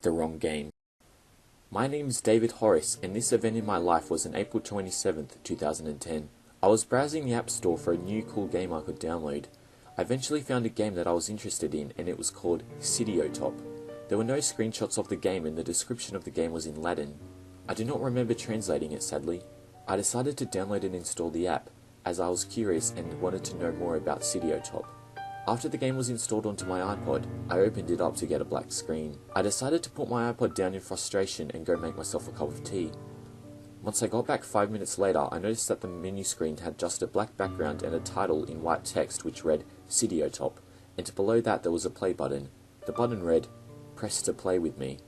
The wrong game. My name is David Horace, and this event in my life was on April 27th, 2010. I was browsing the App Store for a new cool game I could download. I eventually found a game that I was interested in, and it was called Top. There were no screenshots of the game, and the description of the game was in Latin. I do not remember translating it, sadly. I decided to download and install the app, as I was curious and wanted to know more about Top. After the game was installed onto my iPod, I opened it up to get a black screen. I decided to put my iPod down in frustration and go make myself a cup of tea. Once I got back 5 minutes later, I noticed that the menu screen had just a black background and a title in white text which read Top, and below that there was a play button. The button read, "Press to play with me."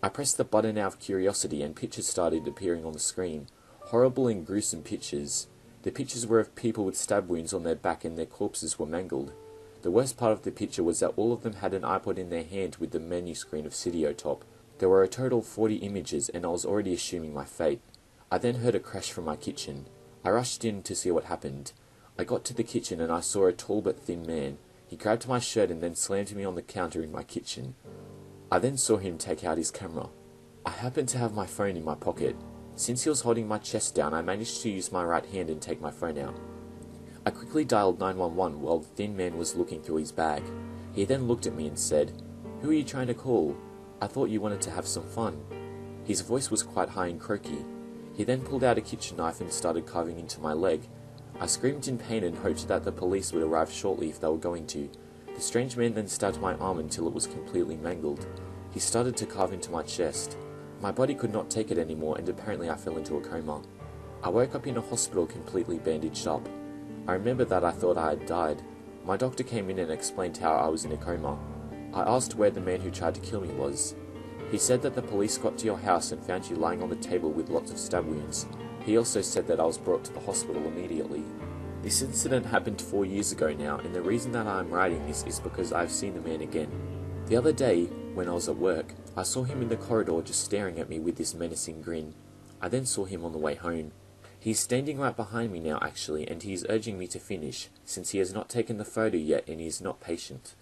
I pressed the button out of curiosity and pictures started appearing on the screen. Horrible and gruesome pictures. The pictures were of people with stab wounds on their back and their corpses were mangled. The worst part of the picture was that all of them had an iPod in their hand with the menu screen of Top. There were a total of 40 images and I was already assuming my fate. I then heard a crash from my kitchen. I rushed in to see what happened. I got to the kitchen and I saw a tall but thin man. He grabbed my shirt and then slammed me on the counter in my kitchen. I then saw him take out his camera. I happened to have my phone in my pocket. Since he was holding my chest down, I managed to use my right hand and take my phone out. I quickly dialed 911 while the thin man was looking through his bag. He then looked at me and said, "Who are you trying to call? I thought you wanted to have some fun." His voice was quite high and croaky. He then pulled out a kitchen knife and started carving into my leg. I screamed in pain and hoped that the police would arrive shortly if they were going to. The strange man then stabbed my arm until it was completely mangled. He started to carve into my chest. My body could not take it anymore and apparently I fell into a coma. I woke up in a hospital completely bandaged up. I remember that I thought I had died. My doctor came in and explained how I was in a coma. I asked where the man who tried to kill me was. He said that the police got to your house and found you lying on the table with lots of stab wounds. He also said that I was brought to the hospital immediately. This incident happened 4 years ago now, and the reason that I am writing this is because I've seen the man again. The other day, when I was at work, I saw him in the corridor just staring at me with this menacing grin. I then saw him on the way home. He's standing right behind me now actually, and he is urging me to finish, since he has not taken the photo yet and he is not patient.